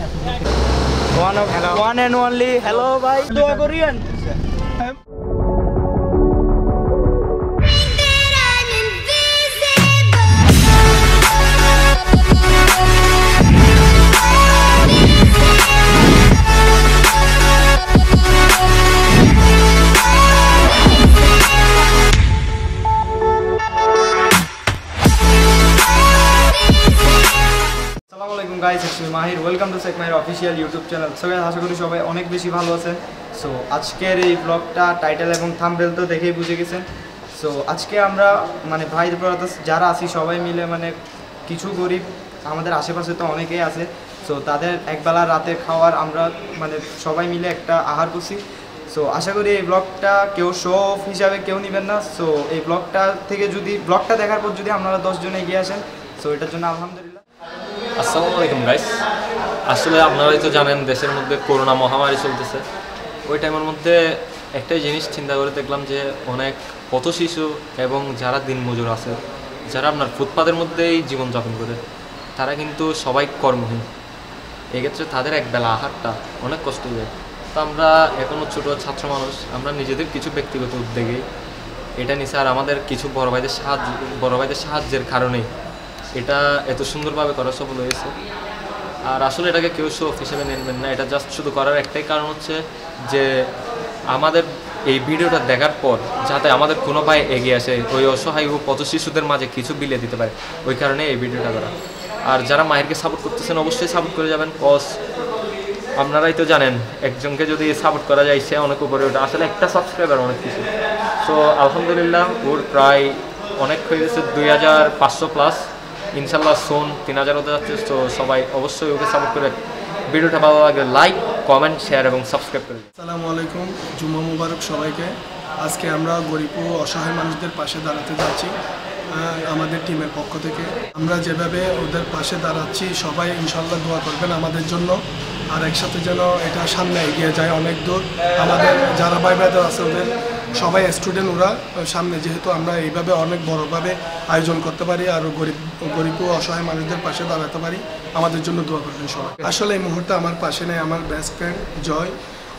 One and only hello ভাই দোয়া করিয়েন। আসসালামু আলাইকুম guys, it's me Mahir. Welcome to Sheikh Mahir official YouTube channel. So guys, আশা করি সবাই অনেক বেশি ভালো আছেন। সো আজকের এই ব্লগটা টাইটেল এবং থাম্বনেল তো দেখেই বুঝে গেছেন। সো আজকে আমরা ভাই ব্রাদার্স যারা আছি সবাই মিলে কিছু গরিব আমাদের আশেপাশে তো অনেকেই আছে। সো তাদের একবেলা রাতে খাওয়ার আমরা সবাই মিলে একটা আহার করছি। সো আশা করি এই ব্লগটা কেউ শো অফ হিসাবে কেউ নেবেন না। সো এই ব্লগটা থেকে যদি ব্লগটা দেখার পর যদি আপনারা 10 জন এগিয়ে আসেন, সো এটার জন্য আলহামদুলিল্লাহ। আসসালামু আলাইকুম গাইস। আসলে আপনারাই তো জানেন দেশের মধ্যে করোনা মহামারী চলতেছে। ওই টাইমের মধ্যে একটাই জিনিস চিন্তা করে দেখলাম যে অনেক পথ শিশু এবং যারা দিনমজুর আছে, যারা আপনার ফুটপাতের মধ্যেই জীবনযাপন করে, তারা কিন্তু সবাই কর্মহীন। এক্ষেত্রে তাদের একবেলা আহারটা অনেক কষ্ট হয়ে যায়। তো আমরা এখনও ছোটো ছাত্র মানুষ, আমরা নিজেদের কিছু ব্যক্তিগত উদ্যোগে এটা নিছে। আর আমাদের কিছু বড় ভাইদের সাহায্যের কারণেই এটা এত সুন্দরভাবে করা সফল হয়েছে। আর আসলে এটাকে কেউ শো অফ হিসেবে নেবেন না। এটা জাস্ট শুধু করার একটাই কারণ হচ্ছে যে আমাদের এই ভিডিওটা দেখার পর যাতে আমাদের কোনো ভাই এগিয়ে আসে, ওই অসহায় ও পথ শিশুদের মাঝে কিছু বিলিয়ে দিতে পারে, ওই কারণে এই ভিডিওটা করা। আর যারা মাহিরকে সাপোর্ট করতেছেন অবশ্যই সাপোর্ট করে যাবেন। কজ আপনারাই তো জানেন একজনকে যদি সাপোর্ট করা যায় সে অনেক উপরে ওঠে। আসলে একটা সাবস্ক্রাইবার অনেক কিছু। সো আলহামদুলিল্লাহ ওর প্রায় অনেক হয়ে গেছে, 2500 প্লাস। ইনশাল্লাহ সোন 3000 হতে যাচ্ছে। তো সবাই অবশ্যই ওকে সাপোর্ট করে ভিডিওটা ভালো লাগলে লাইক, কমেন্ট, শেয়ার এবং সাবস্ক্রাইব করে। আসসালামু আলাইকুম, জুম্মা মুবারক সবাইকে। আজকে আমরা গরিব ও অসহায় মানুষদের পাশে দাঁড়াতে যাচ্ছি আমাদের টিমের পক্ষ থেকে। আমরা যেভাবে ওদের পাশে দাঁড়াচ্ছি সবাই ইনশাল্লাহ দোয়া করবেন আমাদের জন্য। আর একসাথে যেন এটা সামনে এগিয়ে যায় অনেক দূর। আমাদের যারা ভাই ব্রাদার আছে ওদের সবাই স্টুডেন্ট, ওরা সামনে যেহেতু আমরা এইভাবে অনেক বড়োভাবে আয়োজন করতে পারি আর গরিব ও অসহায় মানুষদের পাশে দাঁড়াতে পারি, আমাদের জন্য দোয়া করবেন সবাই। আসলে এই মুহূর্তে আমার পাশে নেই আমার বেস্ট ফ্রেন্ড জয়,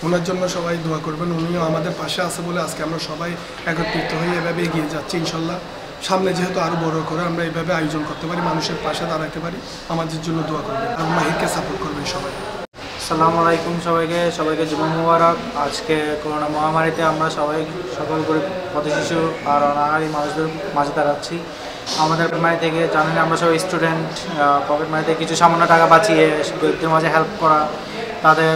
ওনার জন্য সবাই দোয়া করবেন। উনিও আমাদের পাশে আছে বলে আজকে আমরা সবাই একত্রিত হয়ে এভাবে এগিয়ে যাচ্ছি। ইনশাল্লাহ সামনে যেহেতু আরও বড় করে আমরা এইভাবে আয়োজন করতে পারি, মানুষের পাশে দাঁড়াতে পারি, আমাদের জন্য দোয়া করবেন আর মাহিরকে সাপোর্ট করবেন সবাই। আসসালামু আলাইকুম সবাইকে জুম্মা মুবারক। আজকে করোনা মহামারীতে আমরা সকল গরিব পথ শিশু আর অনাহারী মানুষদের মাঝে দাঁড়াচ্ছি। আমাদের মানি থেকে জানেন আমরা সবাই স্টুডেন্ট, পকেট মানি থেকে কিছু সামান্য টাকা বাঁচিয়ে গরিবদের মাঝে হেল্প করা, তাদের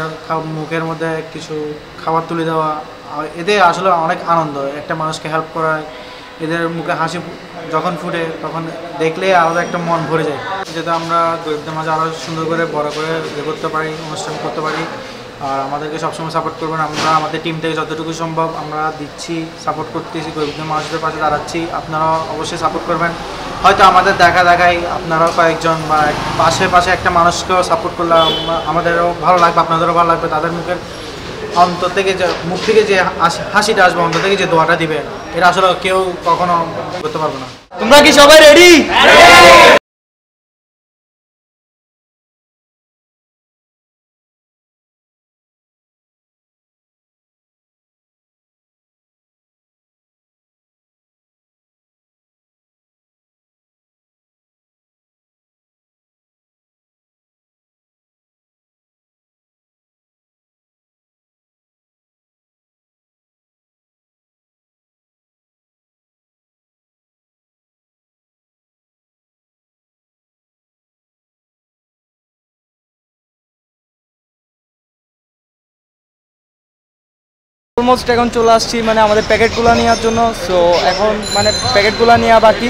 মুখের মধ্যে কিছু খাবার তুলে দেওয়া, এতে আসলে অনেক আনন্দ। একটা মানুষকে হেল্প করা, এদের মুখে হাসি যখন ফুটে তখন দেখলে আলাদা একটা মন ভরে যায়। যাতে আমরা গরিবদের মাঝে আরও সুন্দর করে বড় করে করতে পারি, অনুষ্ঠান করতে পারি। আর আমাদেরকে সবসময় সাপোর্ট করবেন। আমরা আমাদের টিম থেকে যতটুকু সম্ভব আমরা দিচ্ছি, সাপোর্ট করতেছি, গরিবদের মানুষদের পাশে দাঁড়াচ্ছি। আপনারা অবশ্যই সাপোর্ট করবেন। হয়তো আমাদের দেখাই আপনারাও কয়েকজন বা পাশে একটা মানুষকেও সাপোর্ট করলে আমাদেরও ভালো লাগবে, আপনাদেরও ভালো লাগবে। তাদের অন্তর থেকে যে মুখ থেকে যে হাসিটা আসবে, অন্তর থেকে যে দোয়াটা দিবে, এটা আসলে কেউ কখনো করতে পারবে না। তোমরা কি সবাই রেডি? অলমোস্ট এখন চলে আসছি আমাদের প্যাকেটগুলো নেওয়ার জন্য। সো এখন প্যাকেটগুলো নেওয়া বাকি।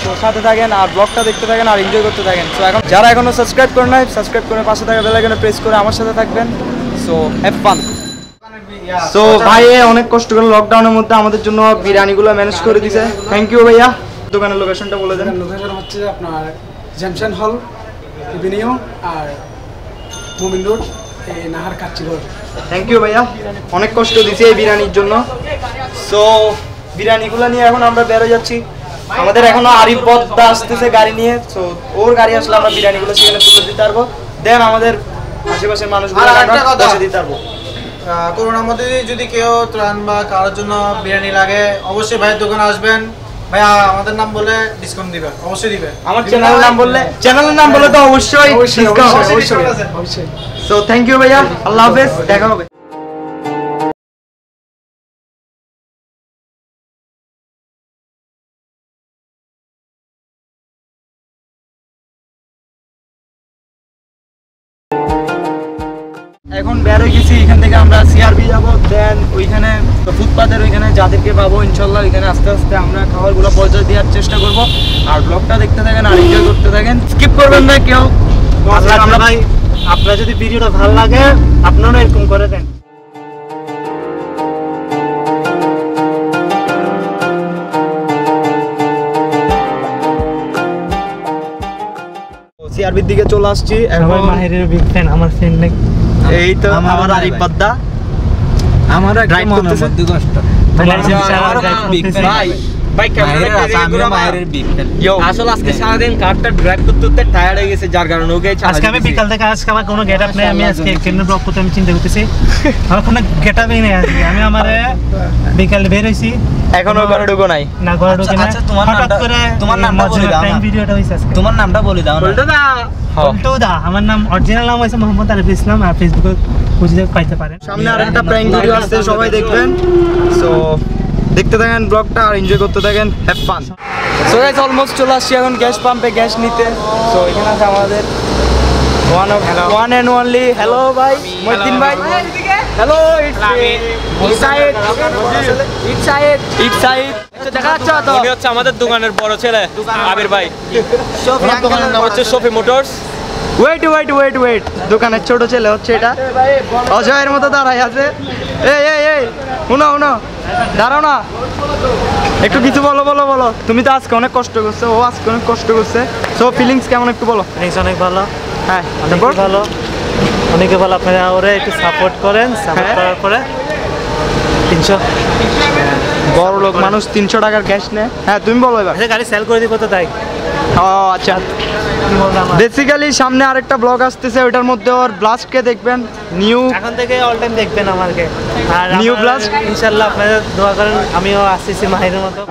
তো সাথে থাকেন আর ব্লগটা দেখতে থাকেন আর এনজয় করতে থাকেন। সো এখন যারা এখনও সাবস্ক্রাইব করে নাই, সাবস্ক্রাইব করে পাশে থাকা বেল আইকনে প্রেস করে আমার সাথে থাকবেন। So have fun. সো ভাই অনেক কষ্ট করে লকডাউনের মধ্যে আমাদের জন্য বিরিয়ানিগুলো ম্যানেজ করে দিয়েছে। থ্যাংক ইউ ভাইয়া। দোকানের লোকেশনটা বলে দেন। লোকেশন হচ্ছে আপনার জেমশন হল এভিনিউ আর Mumin road, Nahar kacchi road. Thank you ভাইয়া, অনেক কষ্ট দিয়েছে এই বিরিয়ানির জন্য। সো বিরিয়ানিগুলো নিয়ে এখন আমরা বেরো যাচ্ছি। আমাদের এখনো আরিফ বদ্দা আসতেছে গাড়ি নিয়ে। সো ওর গাড়ি আসলে আমরা বিরিয়ানিগুলো সেখানে তুলে দিতে পারবো। দেন আমাদের আশেপাশের মানুষগুলো আর একটা কথা। বসে দিতে পারবো। করোনার মধ্যে যদি কেউ ত্রাণ বা কারোর জন্য বিরিয়ানি লাগে অবশ্যই ভাইয়ের দোকানে আসবেন, ভাইয়া আমাদের নাম বলে ডিসকাউন্ট দিবে, অবশ্যই দিবে। আমার চ্যানেলের নাম বললে তো অবশ্যই discount। অবশ্যই। সো থ্যাংক ইউ ভাইয়া, আল্লাহ হাফেজ, দেখা হবে। এখন বের হয়ে গেছি, এখান থেকে আমরা সিআরবি যাবো, দেন ওইখানে ফুটপাতের ওইখানে যাদেরকে পাবো ইনশাল্লাহ ওইখানে আস্তে আস্তে আমরা খাবারগুলো পর্যায়ে দেওয়ার চেষ্টা করব। আর ব্লগটা দেখতে থাকেন আর এনজয় করতে থাকেন, স্কিপ করবেন না কেউ। আমরা ভাই আপনার যদি ভিডিওটা ভালো লাগে আপনারা এরকম করে দেন। সিআরবির দিকে চলে আসছি এখন। মাহিরের বিগ ফ্যান, আমার ফ্রেন্ড নাকি এই তো আমার আরিফ বাদ্দা, আমার ড্রাইভ করতেছে। আসলে আজকে সারাদিন কারটা ড্রাইভ করতে করতে টায়ার্ড হয়ে গেছে, যার কারণে ওকে আজকে আমি বিকাল থেকে আজকে আমার কোনো গেট আপ নেই, আমি আজকে কেন্দ্র ব্লক করতে আমি চিন্তা করতেছি আমার কোনো গেট আপই নেই আজকে। আমি আমার বিকালে বের হইছি, এখনো ঘরে ঢুকো নাই। না ঘরে ঢুকে না, হঠাৎ করে তোমার নামটা বলে দাও না। ভিডিওটা হইছে আজকে। তোমার নামটা বলে দাও না। উল্টো দা, আমার নাম অরিজিনাল নাম হইছে মোহাম্মদ আরিফ ইসলাম, আর ফেসবুকে খুঁজে পাইতে পারেন। সামনে আরেকটা প্র্যাঙ্ক ভিডিও আসছে, সবাই দেখবেন। সো দেখতে থাকেন ব্লগটা আর এনজয় করতে থাকেন, have fun. So guys almost চলে আসছি এখন গ্যাস পাম্পে গ্যাস নিতে। সো এখানে আছে আমাদের ওয়ান এন্ড অনলি, হ্যালো ভাই মহিউদ্দিন ভাই, হ্যালো দেখা যাচ্ছে তো, উনি হচ্ছে আমাদের দোকানের বড় ছেলে আবির ভাই। ওনার দোকানের নাম হচ্ছে শফি মোটরস। ওয়েট দোকানের ছোট ছেলে হচ্ছে এটা, অজয়ের মতো দাঁড়াই আছে। এই শুনো দাঁড়াও না, একটু কিছু বলো। তুমি তো আজকে অনেক কষ্ট করছো, ও আজকে অনেক কষ্ট করছে। সো ফিলিংস কেমন একটু বলো। অনেক ভালো, হ্যাঁ অনেক ভালো, অনেকে ভালো। আপনারা ওরা একটু সাপোর্ট করেন, সাপোর্ট করার পরে 300 বড় লোক মানুষ 300 টাকার ক্যাশ নেয়। হ্যাঁ তুমি বলো এবার। গাড়ি সেল করে দিব তো তাই। ও আচ্ছা, বেসিক্যালি সামনে আরেকটা ব্লগ আসতেছে, ওইটার মধ্যে ওর ব্লাস্টকে দেখবেন, নিউ এখন থেকে অল টাইম দেখবেন আমাকে। আর New Blast? ইনশাআল্লাহ আপনারা দোয়া করেন, আমিও আসতেছি মাহিরের মতো।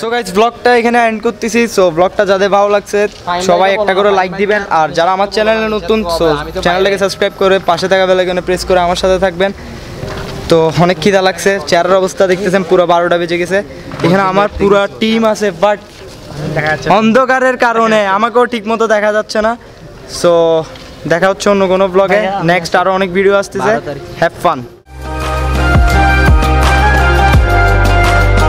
সো গাইস ব্লগটা এখানে এন্ড করতেছি। সো ব্লগটা যাদের ভালো লাগছে সবাই একটা করে লাইক দিবেন, আর যারা আমার চ্যানেলে নতুন সো চ্যানেলটাকে সাবস্ক্রাইব করে পাশে থাকা বেল আইকনে প্রেস করে আমার সাথে থাকবেন। তো অনেক খিদা লাগছে, চেয়ারের অবস্থা দেখতেছেন পুরো 12টা বেজে গেছে। এখানে আমার পুরো টিম আছে, বাট দেখা যাচ্ছে অন্ধকারের কারণে আমাকেও ঠিক মতো দেখা যাচ্ছে না। সো দেখা হচ্ছে অন্য কোনো ব্লগে, নেক্সট আরো অনেক ভিডিও আসতেছে। Have fun.